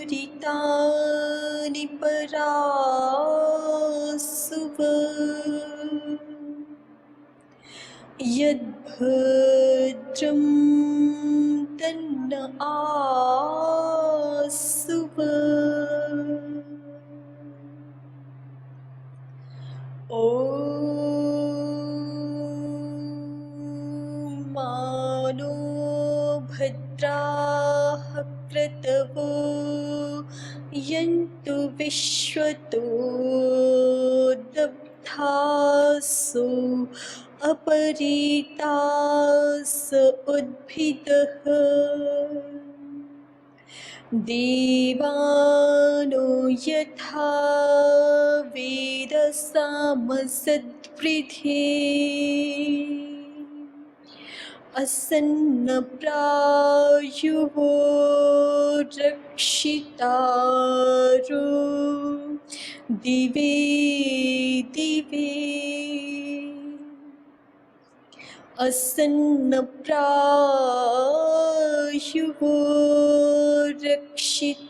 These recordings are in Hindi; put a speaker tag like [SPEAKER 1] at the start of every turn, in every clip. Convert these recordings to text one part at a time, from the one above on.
[SPEAKER 1] विश्वानिदेवसवितुरितानि परासुव यद्भद्रं तन्न आसुव मानो भद्राः क्रतवो यन्तु विश्वतो दग्धासो अपरीतास उद्भिदः देवानो यथा वेदसामसद्वृद्धे असन्नप्रायुवो रक्षितारो दिवे दिवे असन्नप्रायुवो रक्षितारो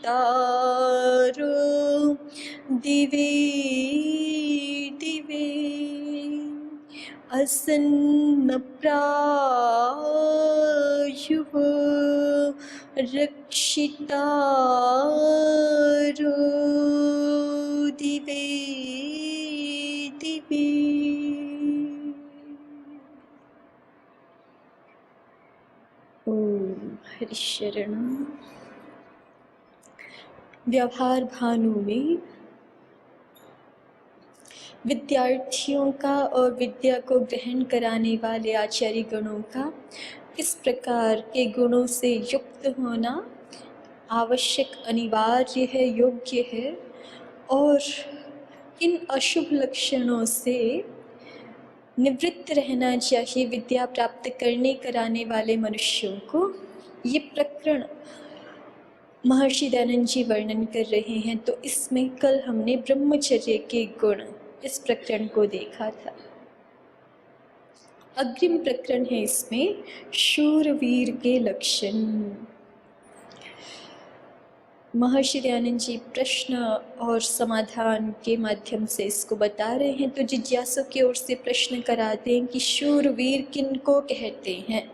[SPEAKER 1] दिवे दिवे असन्नप्रायुवो रक्षितारो दिवे दिवे। ओम हरिशरण। व्यवहार भानु में विद्यार्थियों का और विद्या को ग्रहण कराने वाले आचार्य गणों का किस प्रकार के गुणों से युक्त होना आवश्यक, अनिवार्य है, योग्य है, और किन अशुभ लक्षणों से निवृत्त रहना चाहिए विद्या प्राप्त करने कराने वाले मनुष्यों को, ये प्रकरण महर्षि दयानंद जी वर्णन कर रहे हैं। तो इसमें कल हमने ब्रह्मचर्य के गुण इस प्रकरण को देखा था। अग्रिम प्रकरण है इसमें शूरवीर के लक्षण। महर्षि दयानंद जी प्रश्न और समाधान के माध्यम से इसको बता रहे हैं। तो जिज्ञासु की ओर से प्रश्न कराते हैं कि शूरवीर किनको कहते हैं,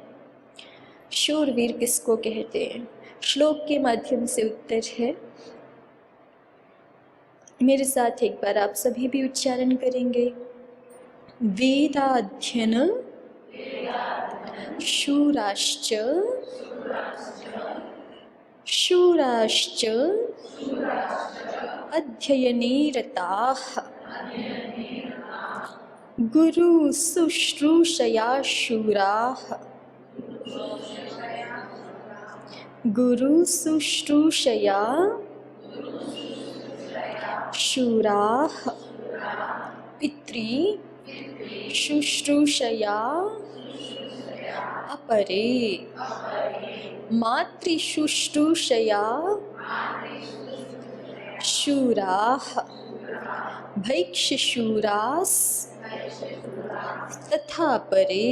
[SPEAKER 1] शूरवीर किसको कहते हैं। श्लोक के माध्यम से उत्तर है। मेरे साथ एक बार आप सभी भी उच्चारण करेंगे। वेदाध्ययन शूराश्च शूराश्च अध्ययने रताः गुरु शुश्रूषया शूराः गुरु शुश्रूषया शूराः पितृ शुश्रूषया अपरे मातृशुश्रूषया शूराः भैक्षशूरास् तथा परे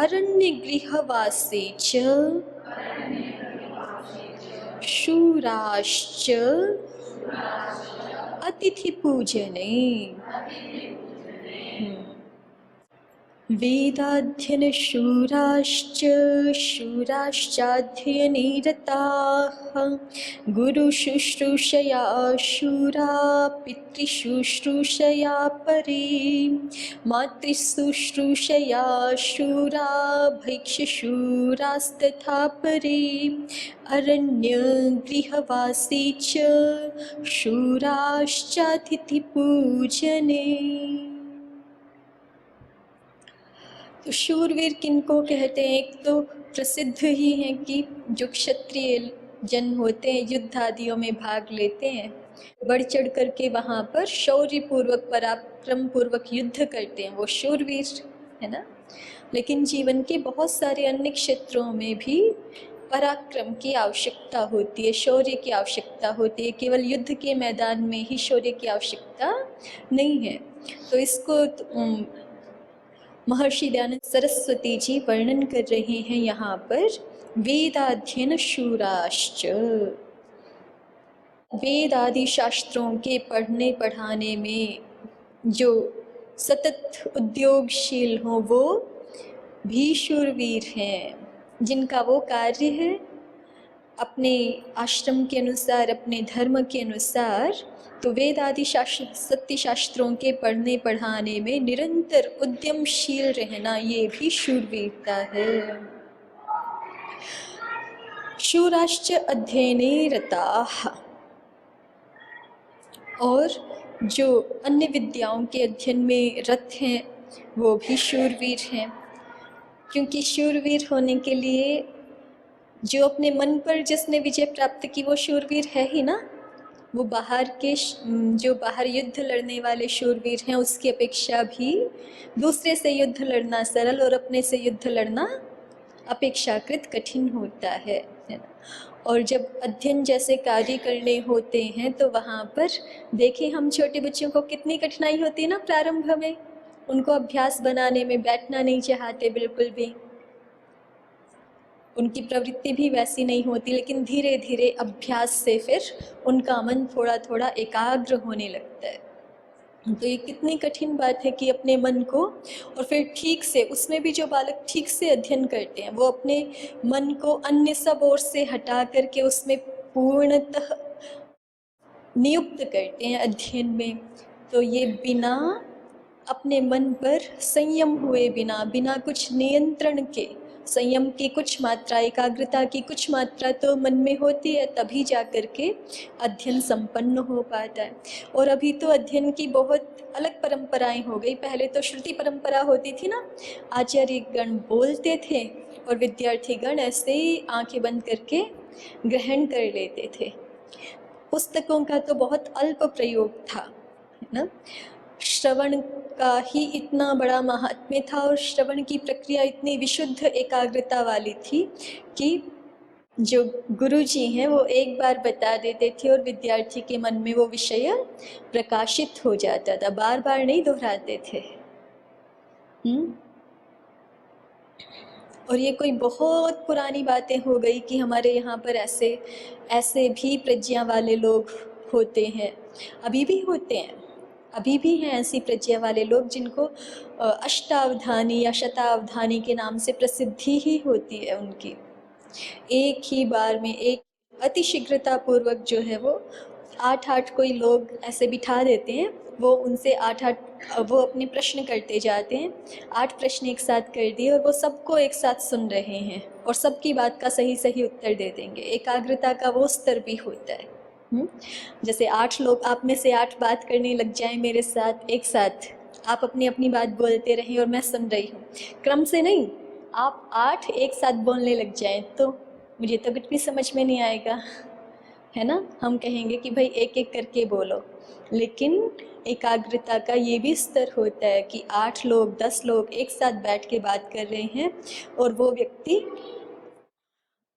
[SPEAKER 1] अरण्यगृहवासे च शूराश्च अतिथिपूजने। वेदाध्ययन शूराश्च शूराश्चाध्ययने रताः गुरुशुश्रूषया शूरा पितृशुश्रूषया परे मातृशुश्रूषया शूरा भैक्षशूरास्तथा परे अरण्यगृहवासे च शूराश्चातिथिपूजने। तो शूरवीर किनको कहते हैं। एक तो प्रसिद्ध ही है कि जो क्षत्रिय जन होते हैं, युद्ध आदियों में भाग लेते हैं, बढ़ चढ़ करके वहाँ पर शौर्य पूर्वक पराक्रम पूर्वक युद्ध करते हैं, वो शूरवीर है ना। लेकिन जीवन के बहुत सारे अन्य क्षेत्रों में भी पराक्रम की आवश्यकता होती है, शौर्य की आवश्यकता होती है। केवल युद्ध के मैदान में ही शौर्य की आवश्यकता नहीं है। तो इसको महर्षि दयानंद सरस्वती जी वर्णन कर रहे हैं यहाँ पर, वेदाध्ययन शूराश्च। वेद आदि शास्त्रों के पढ़ने पढ़ाने में जो सतत उद्योगशील हों वो भी शूरवीर हैं, जिनका वो कार्य है अपने आश्रम के अनुसार, अपने धर्म के अनुसार, तो वेद आदि शास्त्र सत्य शास्त्रों के पढ़ने पढ़ाने में निरंतर उद्यमशील रहना, ये भी शूरवीरता है। शूराश्च अध्ययने रताः, और जो अन्य विद्याओं के अध्ययन में रत हैं वो भी शूरवीर हैं। क्योंकि शूरवीर होने के लिए जो अपने मन पर जिसने विजय प्राप्त की वो शूरवीर है ही ना। वो बाहर के जो बाहर युद्ध लड़ने वाले शूरवीर हैं उसकी अपेक्षा भी दूसरे से युद्ध लड़ना सरल और अपने से युद्ध लड़ना अपेक्षाकृत कठिन होता है ना। और जब अध्ययन जैसे कार्य करने होते हैं तो वहाँ पर देखें हम छोटे बच्चों को कितनी कठिनाई होती है ना प्रारंभ में, उनको अभ्यास बनाने में, बैठना नहीं चाहते बिल्कुल भी, उनकी प्रवृत्ति भी वैसी नहीं होती, लेकिन धीरे धीरे अभ्यास से फिर उनका मन थोड़ा थोड़ा एकाग्र होने लगता है। तो ये कितनी कठिन बात है कि अपने मन को, और फिर ठीक से, उसमें भी जो बालक ठीक से अध्ययन करते हैं वो अपने मन को अन्य सब ओर से हटा करके उसमें पूर्णतः नियुक्त करते हैं अध्ययन में। तो ये बिना अपने मन पर संयम हुए, बिना बिना कुछ नियंत्रण के, संयम की कुछ मात्रा, एकाग्रता की कुछ मात्रा तो मन में होती है, तभी जा कर के अध्ययन संपन्न हो पाता है। और अभी तो अध्ययन की बहुत अलग परंपराएं हो गई। पहले तो श्रुति परंपरा होती थी ना, आचार्य गण बोलते थे और विद्यार्थी गण ऐसे ही आंखें बंद करके ग्रहण कर लेते थे। पुस्तकों का तो बहुत अल्प प्रयोग था, है ना। श्रवण का ही इतना बड़ा महात्म्य था और श्रवण की प्रक्रिया इतनी विशुद्ध एकाग्रता वाली थी कि जो गुरु जी हैं वो एक बार बता देते थे और विद्यार्थी के मन में वो विषय प्रकाशित हो जाता था, बार बार नहीं दोहराते थे। और ये कोई बहुत पुरानी बातें हो गई कि हमारे यहाँ पर ऐसे ऐसे भी प्रज्ञा वाले लोग होते हैं, अभी भी होते हैं, अभी भी हैं ऐसी प्रज्ञा वाले लोग जिनको अष्टावधानी या शतावधानी के नाम से प्रसिद्धि ही होती है उनकी। एक ही बार में एक अतिशीघ्रता पूर्वक जो है वो 8 कोई लोग ऐसे बिठा देते हैं, वो उनसे 8 वो अपने प्रश्न करते जाते हैं, 8 प्रश्न एक साथ कर दिए और वो सबको एक साथ सुन रहे हैं और सबकी बात का सही सही उत्तर दे देंगे। एकाग्रता का वो स्तर भी होता है। जैसे 8 लोग, आप में से 8 बात करने लग जाएं मेरे साथ एक साथ, आप अपनी अपनी बात बोलते रहें और मैं सुन रही हूँ, क्रम से नहीं, आप 8 एक साथ बोलने लग जाएं तो मुझे तो कुछ भी समझ में नहीं आएगा, है ना। हम कहेंगे कि भाई एक एक करके बोलो, लेकिन एकाग्रता का ये भी स्तर होता है कि 8 लोग 10 लोग एक साथ बैठ के बात कर रहे हैं और वो व्यक्ति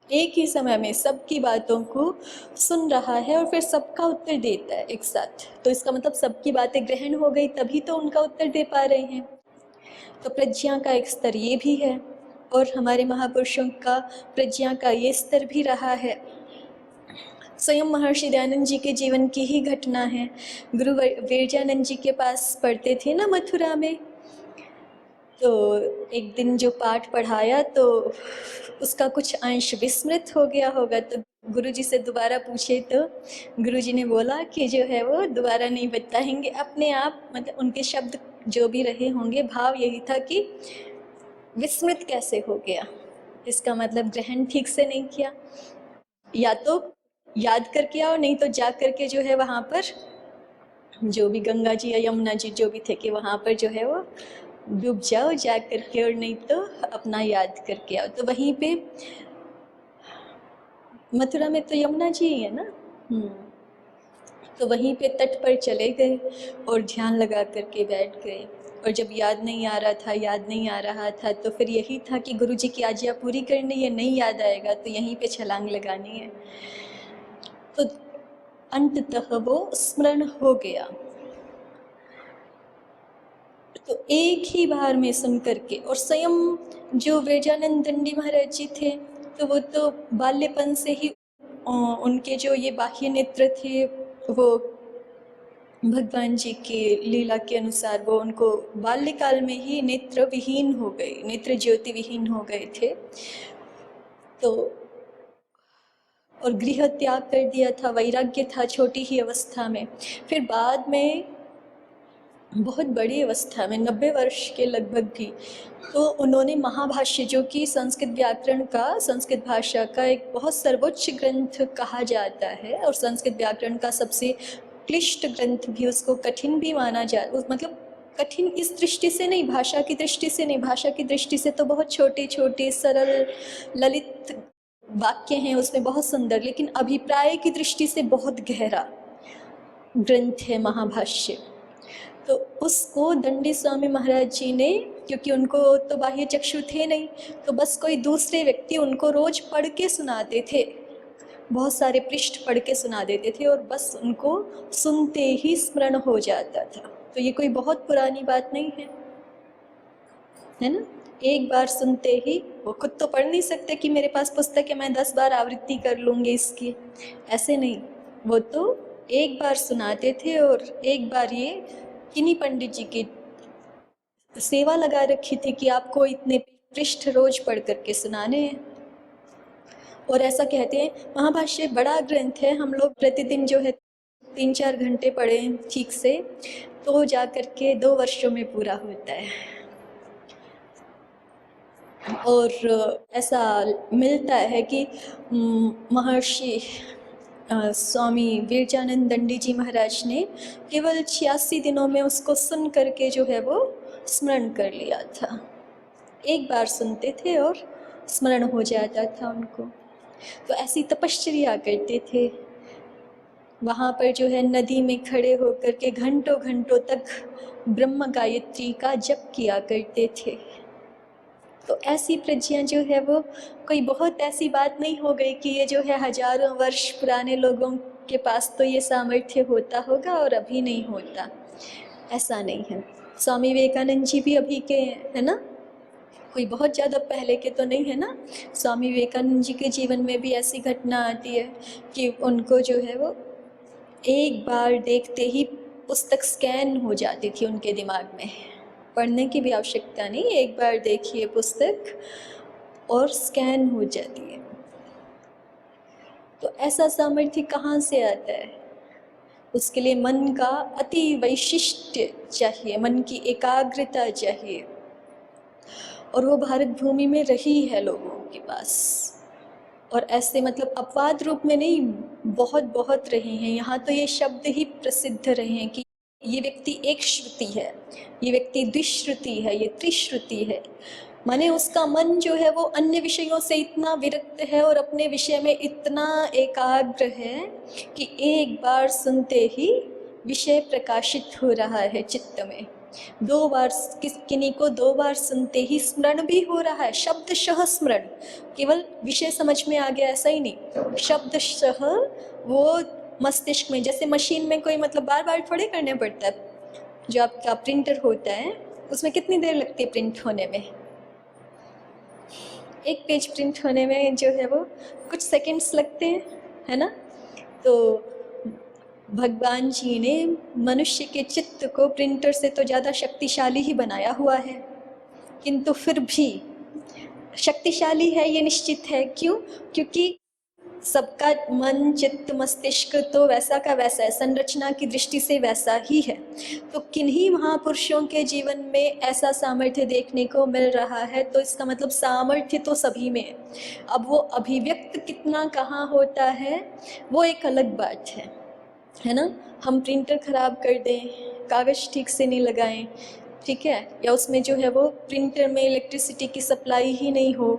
[SPEAKER 1] एक ही समय में सबकी बातों को सुन रहा है और फिर सबका उत्तर देता है एक साथ। तो इसका मतलब सबकी बातें ग्रहण हो गई, तभी तो उनका उत्तर दे पा रहे हैं। तो प्रज्ञा का एक स्तर ये भी है और हमारे महापुरुषों का प्रज्ञा का ये स्तर भी रहा है। स्वयं महर्षि दयानंद जी के जीवन की ही घटना है। गुरु विरजानंद जी के पास पढ़ते थे ना मथुरा में, तो एक दिन जो पाठ पढ़ाया तो उसका कुछ अंश विस्मृत हो गया होगा, तो गुरुजी से दोबारा पूछे तो गुरुजी ने बोला कि जो है वो दोबारा नहीं बताएंगे, अपने आप, मतलब उनके शब्द जो भी रहे होंगे, भाव यही था कि विस्मृत कैसे हो गया, इसका मतलब ग्रहण ठीक से नहीं किया, या तो याद करके आओ, नहीं तो जा करके जो है वहाँ पर जो भी गंगा जी या यमुना जी जो भी थे कि वहाँ पर जो है वो डूब जाओ जा करके, और नहीं तो अपना याद करके आओ। तो वहीं पे मथुरा में तो यमुना जी ही है ना। तो वहीं पे तट पर चले गए और ध्यान लगा करके बैठ गए। और जब याद नहीं आ रहा था तो फिर यही था कि गुरुजी की आज्ञा पूरी करनी है, नहीं याद आएगा तो यहीं पे छलांग लगानी है। तो अंततः वो स्मरण हो गया। तो एक ही बार में सुन करके, और स्वयं जो विरजानंद दंडी महाराज जी थे तो वो तो बाल्यपन से ही उनके जो ये बाह्य नेत्र थे वो भगवान जी के लीला के अनुसार वो उनको बाल्यकाल में ही नेत्र विहीन हो गए, नेत्र ज्योति विहीन हो गए थे। तो और गृह त्याग कर दिया था, वैराग्य था छोटी ही अवस्था में। फिर बाद में बहुत बड़ी अवस्था में 90 वर्ष के लगभग भी, तो उन्होंने महाभाष्य, जो कि संस्कृत व्याकरण का, संस्कृत भाषा का एक बहुत सर्वोच्च ग्रंथ कहा जाता है और संस्कृत व्याकरण का सबसे क्लिष्ट ग्रंथ भी, उसको कठिन भी माना मतलब कठिन इस दृष्टि से नहीं, भाषा की दृष्टि से नहीं, भाषा की दृष्टि से तो बहुत छोटे छोटे सरल ललित वाक्य हैं उसमें, बहुत सुंदर, लेकिन अभिप्राय की दृष्टि से बहुत गहरा ग्रंथ है महाभाष्य। तो उसको दंडी स्वामी महाराज जी ने, क्योंकि उनको तो बाह्य चक्षु थे नहीं, तो बस कोई दूसरे व्यक्ति उनको रोज पढ़ के सुनाते थे, बहुत सारे पृष्ठ पढ़ के सुना देते थे और बस उनको सुनते ही स्मरण हो जाता था। तो ये कोई बहुत पुरानी बात नहीं है ना। एक बार सुनते ही, वो खुद तो पढ़ नहीं सकते कि मेरे पास पुस्तक है मैं 10 बार आवृत्ति कर लूँगी इसकी, ऐसे नहीं, वो तो एक बार सुनाते थे। और एक बार ये किन्हीं पंडित जी की सेवा लगा रखी थी कि आपको इतने पृष्ठ रोज पढ़ करके सुनाने हैं। और ऐसा कहते हैं, महाभाष्य बड़ा ग्रंथ है, हम लोग प्रतिदिन जो है 3-4 घंटे पढ़ें ठीक से तो जा करके 2 वर्षों में पूरा होता है। और ऐसा मिलता है कि महर्षि स्वामी विरजानंद दंडी जी महाराज ने केवल 86 दिनों में उसको सुन करके जो है वो स्मरण कर लिया था। एक बार सुनते थे और स्मरण हो जाता था उनको। तो ऐसी तपश्चर्या करते थे, वहाँ पर जो है नदी में खड़े होकर के घंटों घंटों तक ब्रह्म गायत्री का जप किया करते थे। तो ऐसी प्रज्ञा जो है वो कोई बहुत ऐसी बात नहीं हो गई कि ये जो है हजारों वर्ष पुराने लोगों के पास तो ये सामर्थ्य होता होगा और अभी नहीं होता, ऐसा नहीं है। स्वामी विवेकानंद जी भी अभी के है ना, कोई बहुत ज़्यादा पहले के तो नहीं है ना। स्वामी विवेकानंद जी के जीवन में भी ऐसी घटना आती है कि उनको जो है वो एक बार देखते ही पुस्तक स्कैन हो जाती थी उनके दिमाग में, पढ़ने की भी आवश्यकता नहीं, एक बार देखिए पुस्तक और स्कैन हो जाती है। तो ऐसा सामर्थ्य कहाँ से आता है? उसके लिए मन का अति वैशिष्ट्य चाहिए, मन की एकाग्रता चाहिए, और वो भारत भूमि में रही है लोगों के पास। और ऐसे मतलब अपवाद रूप में नहीं, बहुत बहुत रहे हैं। यहाँ तो ये शब्द ही प्रसिद्ध रहे हैं कि ये व्यक्ति एक श्रुति है, ये व्यक्ति द्विश्रुति है, ये त्रिश्रुति है। माने उसका मन जो है वो अन्य विषयों से इतना विरक्त है और अपने विषय में इतना एकाग्र है कि एक बार सुनते ही विषय प्रकाशित हो रहा है चित्त में। 2 बार किन्हीं को 2 बार सुनते ही स्मरण भी हो रहा है, शब्दशः स्मरण, केवल विषय समझ में आ गया ऐसा ही नहीं, शब्दशः वो मस्तिष्क में, जैसे मशीन में कोई मतलब बार बार थोड़े करने पड़ता है। जो आपका प्रिंटर होता है उसमें कितनी देर लगती है प्रिंट होने में? एक पेज प्रिंट होने में जो है वो कुछ सेकंड्स लगते हैं, है ना। तो भगवान जी ने मनुष्य के चित्त को प्रिंटर से तो ज़्यादा शक्तिशाली ही बनाया हुआ है, किंतु फिर भी शक्तिशाली है ये निश्चित है। क्यों? क्योंकि सबका मन चित्त मस्तिष्क तो वैसा का वैसा है, संरचना की दृष्टि से वैसा ही है। तो किन्हीं महापुरुषों के जीवन में ऐसा सामर्थ्य देखने को मिल रहा है, तो इसका मतलब सामर्थ्य तो सभी में है। अब वो अभिव्यक्त कितना कहाँ होता है वो एक अलग बात है ना। हम प्रिंटर ख़राब कर दें, कागज़ ठीक से नहीं लगाएं, ठीक है, या उसमें जो है वो प्रिंटर में इलेक्ट्रिसिटी की सप्लाई ही नहीं हो,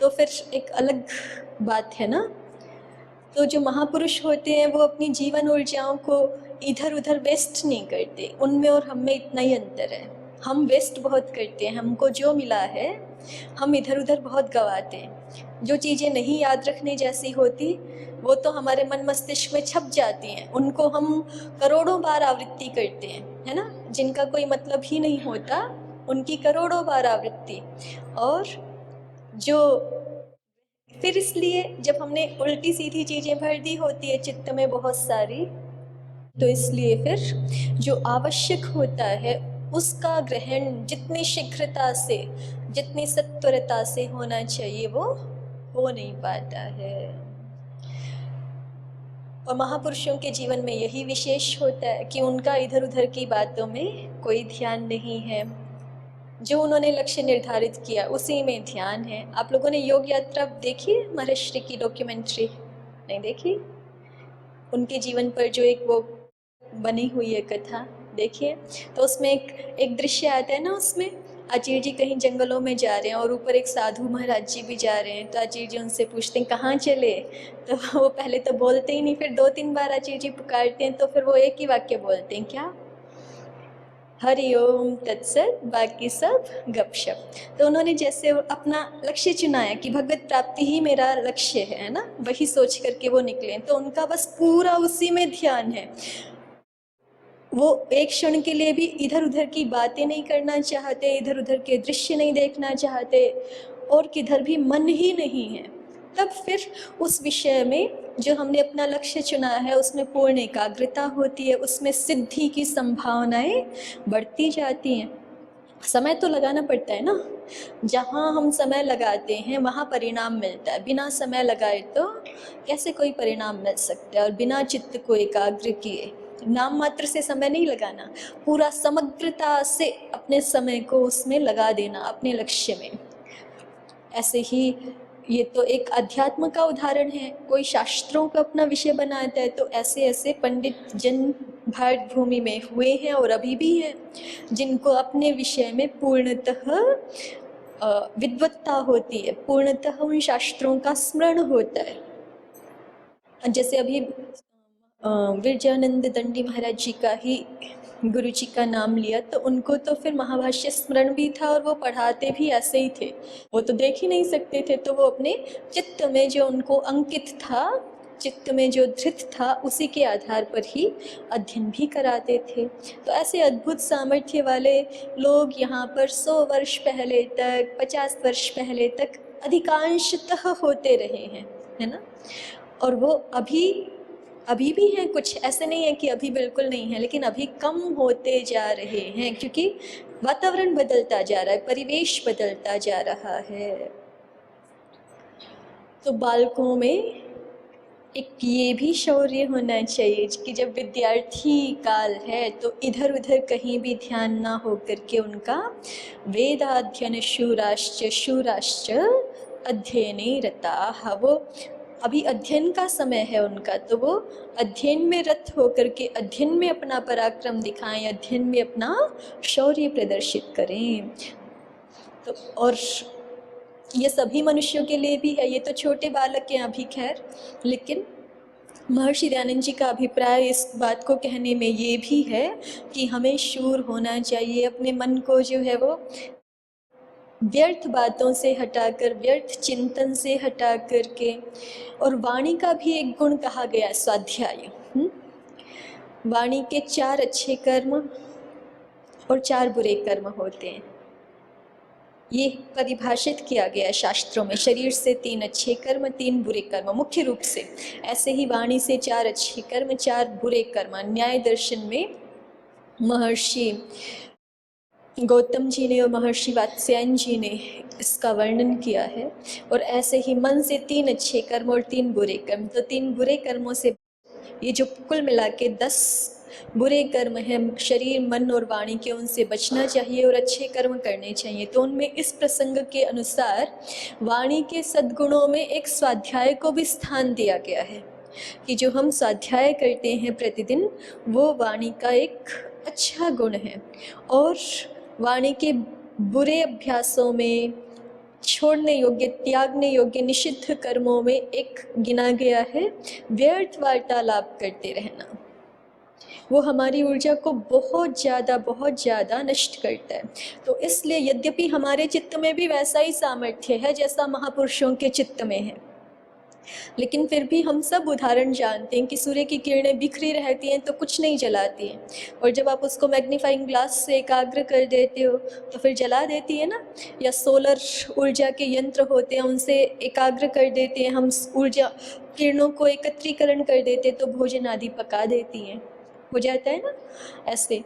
[SPEAKER 1] तो फिर एक अलग बात है ना। तो जो महापुरुष होते हैं वो अपनी जीवन ऊर्जाओं को इधर उधर वेस्ट नहीं करते। उनमें और हम में इतना ही अंतर है। हम वेस्ट बहुत करते हैं, हमको जो मिला है हम इधर उधर बहुत गंवाते हैं। जो चीज़ें नहीं याद रखने जैसी होती वो तो हमारे मन मस्तिष्क में छप जाती हैं, उनको हम करोड़ों बार आवृत्ति करते हैं, है ना। जिनका कोई मतलब ही नहीं होता उनकी करोड़ों बार आवृत्ति। और जो फिर इसलिए जब हमने उल्टी सीधी चीज़ें भर दी होती है चित्त में बहुत सारी, तो इसलिए फिर जो आवश्यक होता है उसका ग्रहण जितनी शीघ्रता से, जितनी सत्वरता से होना चाहिए वो हो नहीं पाता है। और महापुरुषों के जीवन में यही विशेष होता है कि उनका इधर उधर की बातों में कोई ध्यान नहीं है। जो उन्होंने लक्ष्य निर्धारित किया उसी में ध्यान है। आप लोगों ने योग यात्रा देखी है, महर्षि की डॉक्यूमेंट्री? नहीं देखी? उनके जीवन पर जो एक वो बनी हुई है कथा, देखिए। तो उसमें एक दृश्य आता है ना, उसमें आचार्य जी कहीं जंगलों में जा रहे हैं और ऊपर एक साधु महाराज जी भी जा रहे हैं। तो आचार्य जी उनसे पूछते हैं कहाँ चले, तो वो पहले तो बोलते ही नहीं, फिर 2-3 बार आचार्य जी पुकारते हैं तो फिर वो एक ही वाक्य बोलते हैं, क्या? हरि ओम तत्सत, बाकी सब गपशप। तो उन्होंने जैसे अपना लक्ष्य चुनाया कि भगवत प्राप्ति ही मेरा लक्ष्य है ना, वही सोच करके वो निकले। तो उनका बस पूरा उसी में ध्यान है। वो एक क्षण के लिए भी इधर उधर की बातें नहीं करना चाहते, इधर उधर के दृश्य नहीं देखना चाहते, और किधर भी मन ही नहीं है। तब फिर उस विषय में जो हमने अपना लक्ष्य चुना है उसमें पूर्ण एकाग्रता होती है, उसमें सिद्धि की संभावनाएं बढ़ती जाती हैं। समय तो लगाना पड़ता है ना, जहाँ हम समय लगाते हैं वहाँ परिणाम मिलता है। बिना समय लगाए तो कैसे कोई परिणाम मिल सकता है? और बिना चित्त को एकाग्र किए नाम मात्र से समय नहीं लगाना, पूरा समग्रता से अपने समय को उसमें लगा देना, अपने लक्ष्य में। ऐसे ही ये तो एक अध्यात्म का उदाहरण है। कोई शास्त्रों का अपना विषय बनाता है तो ऐसे ऐसे पंडित जन भारत भूमि में हुए हैं और अभी भी हैं, जिनको अपने विषय में पूर्णतः विद्वत्ता होती है, पूर्णतः उन शास्त्रों का स्मरण होता है। जैसे अभी विरजानंद दंडी महाराज जी का ही गुरु जी का नाम लिया, तो उनको तो फिर महाभाष्य स्मरण भी था और वो पढ़ाते भी ऐसे ही थे। वो तो देख ही नहीं सकते थे, तो वो अपने चित्त में जो उनको अंकित था, चित्त में जो धृत था, उसी के आधार पर ही अध्ययन भी कराते थे। तो ऐसे अद्भुत सामर्थ्य वाले लोग यहाँ पर 100 वर्ष पहले तक, 50 वर्ष पहले तक अधिकांशतः होते रहे हैं, है ना। और वो अभी भी हैं, कुछ ऐसे नहीं है कि अभी बिल्कुल नहीं है, लेकिन अभी कम होते जा रहे हैं क्योंकि वातावरण बदलता जा रहा है, परिवेश बदलता जा रहा है। तो बालकों में एक ये भी शौर्य होना चाहिए कि जब विद्यार्थी काल है तो इधर उधर कहीं भी ध्यान ना हो करके उनका वेदाध्ययन शूराश्च अध्ययने रताः, वो अभी अध्ययन का समय है उनका, तो वो अध्ययन में रत होकर के अध्ययन में अपना पराक्रम दिखाएं, अध्ययन में अपना शौर्य प्रदर्शित करें। तो और ये सभी मनुष्यों के लिए भी है, ये तो छोटे बालक के अभी खैर, लेकिन महर्षि दयानंद जी का अभिप्राय इस बात को कहने में ये भी है कि हमें शूर होना चाहिए, अपने मन को जो है वो व्यर्थ बातों से हटाकर, व्यर्थ चिंतन से हटा करके। और वाणी का भी एक गुण कहा गया स्वाध्याय। वाणी के 4 अच्छे कर्म और 4 बुरे कर्म होते हैं, ये परिभाषित किया गया शास्त्रों में। शरीर से 3 अच्छे कर्म, 3 बुरे कर्म, मुख्य रूप से। ऐसे ही वाणी से 4 अच्छे कर्म, 4 बुरे कर्म न्याय दर्शन में महर्षि गौतम जी ने और महर्षि वात्स्यायन जी ने इसका वर्णन किया है। और ऐसे ही मन से 3 अच्छे कर्म और 3 बुरे कर्म, तो 3 बुरे कर्मों से ये जो कुल मिला के 10 बुरे कर्म हैं, शरीर मन और वाणी के, उनसे बचना चाहिए और अच्छे कर्म करने चाहिए। तो उनमें इस प्रसंग के अनुसार वाणी के सद्गुणों में एक स्वाध्याय को भी स्थान दिया गया है कि जो हम स्वाध्याय करते हैं प्रतिदिन, वो वाणी का एक अच्छा गुण है। और वाणी के बुरे अभ्यासों में छोड़ने योग्य, त्यागने योग्य निषिद्ध कर्मों में एक गिना गया है व्यर्थ वार्तालाप करते रहना। वो हमारी ऊर्जा को बहुत ज़्यादा नष्ट करता है। तो इसलिए यद्यपि हमारे चित्त में भी वैसा ही सामर्थ्य है जैसा महापुरुषों के चित्त में है, लेकिन फिर भी हम सब उदाहरण जानते हैं कि सूर्य की किरणें बिखरी रहती हैं तो कुछ नहीं जलाती हैं, और जब आप उसको मैग्नीफाइंग ग्लास से एकाग्र कर देते हो तो फिर जला देती है ना। या सोलर ऊर्जा के यंत्र होते हैं, उनसे एकाग्र कर देते हैं हम, ऊर्जा किरणों को एकत्रीकरण कर देते तो भोजन आदि पका देती हैं, हो जाता है ना ऐसे।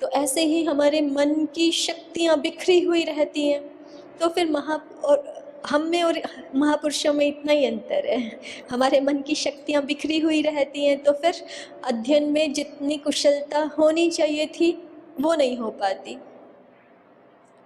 [SPEAKER 1] तो ऐसे ही हमारे मन की शक्तियाँ बिखरी हुई रहती हैं। तो फिर और हम में और महापुरुषों में इतना ही अंतर है, हमारे मन की शक्तियाँ बिखरी हुई रहती हैं, तो फिर अध्ययन में जितनी कुशलता होनी चाहिए थी वो नहीं हो पाती।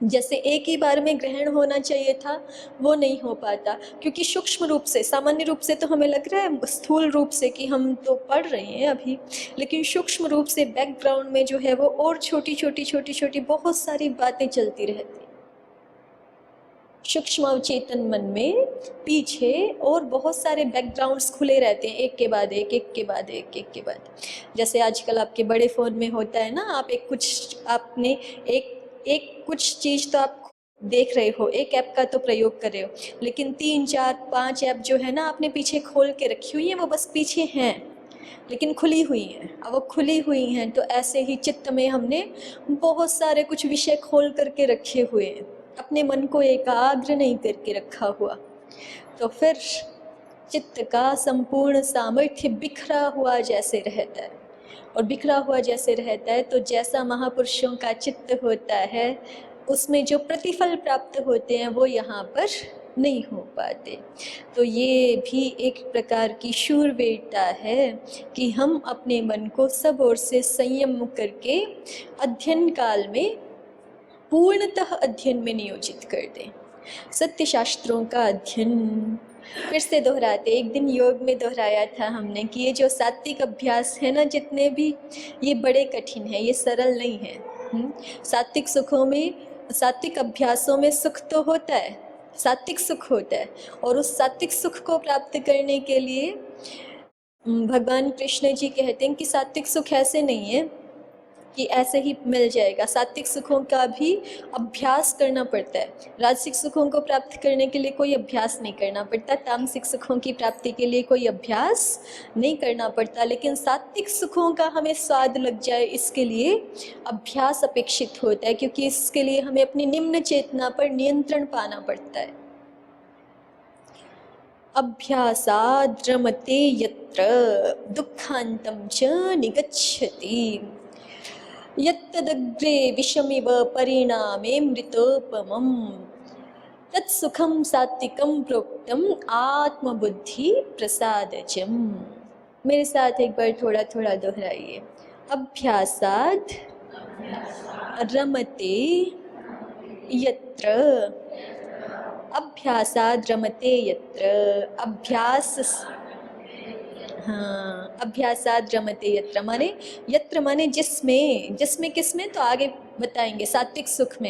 [SPEAKER 1] जैसे एक ही बार में ग्रहण होना चाहिए था वो नहीं हो पाता, क्योंकि सूक्ष्म रूप से, सामान्य रूप से तो हमें लग रहा है स्थूल रूप से कि हम तो पढ़ रहे हैं अभी, लेकिन सूक्ष्म रूप से बैकग्राउंड में जो है वो और छोटी छोटी बहुत सारी बातें चलती रहती। सूक्ष्म अवचेतन मन में पीछे और बहुत सारे बैकग्राउंड्स खुले रहते हैं, एक के बाद एक। जैसे आजकल आपके बड़े फ़ोन में होता है ना, आप आपने एक कुछ चीज़ तो आप देख रहे हो, एक ऐप का तो प्रयोग कर रहे हो, लेकिन 3, 4, 5 ऐप जो है ना आपने पीछे खोल के रखी हुई है, वो बस पीछे हैं लेकिन खुली हुई हैं। अब वो खुली हुई हैं तो ऐसे ही चित्त में हमने बहुत सारे कुछ विषय खोल करके रखे हुए हैं, अपने मन को एकाग्र नहीं करके रखा हुआ, तो फिर चित्त का संपूर्ण सामर्थ्य बिखरा हुआ जैसे रहता है। और बिखरा हुआ जैसे रहता है तो जैसा महापुरुषों का चित्त होता है उसमें जो प्रतिफल प्राप्त होते हैं वो यहाँ पर नहीं हो पाते। तो ये भी एक प्रकार की शूरवीरता है कि हम अपने मन को सब ओर से संयम करके अध्ययन काल में पूर्णतः अध्ययन में नियोजित कर दें। सत्य शास्त्रों का अध्ययन फिर से दोहराते, एक दिन योग में दोहराया था हमने कि ये जो सात्विक अभ्यास है ना, जितने भी ये बड़े कठिन है, ये सरल नहीं है। सात्विक सुखों में, सात्विक अभ्यासों में सुख तो होता है, सात्विक सुख होता है, और उस सात्विक सुख को प्राप्त करने के लिए भगवान कृष्ण जी कहते हैं कि सात्विक सुख ऐसे नहीं है कि ऐसे ही मिल जाएगा, सात्विक सुखों का भी अभ्यास करना पड़ता है। राजसिक सुखों को प्राप्त करने के लिए कोई अभ्यास नहीं करना पड़ता, तामसिक सुखों की प्राप्ति के लिए कोई अभ्यास नहीं करना पड़ता, लेकिन सात्विक सुखों का हमें स्वाद लग जाए इसके लिए अभ्यास अपेक्षित होता है, क्योंकि इसके लिए हमें अपनी निम्न चेतना पर नियंत्रण पाना पड़ता है। अभ्यासाद् रमते यत्र दुःखान्तं च निगच्छति यत्तदग्रे विषमिव परिणामे मृतोपमम् तत्सुखं सात्विकं प्रोक्तम् आत्मबुद्धि प्रसादजम्। मेरे साथ एक बार थोड़ा थोड़ा दोहराइए। अभ्यासाद् रमते यत्र, अभ्यासाद् रमते यत्र, अभ्यास, हाँ, अभ्यासाद् रमते यत्र माने, यत्र माने जिसमें, जिसमें किसमें, तो आगे बताएंगे, सात्विक सुख में।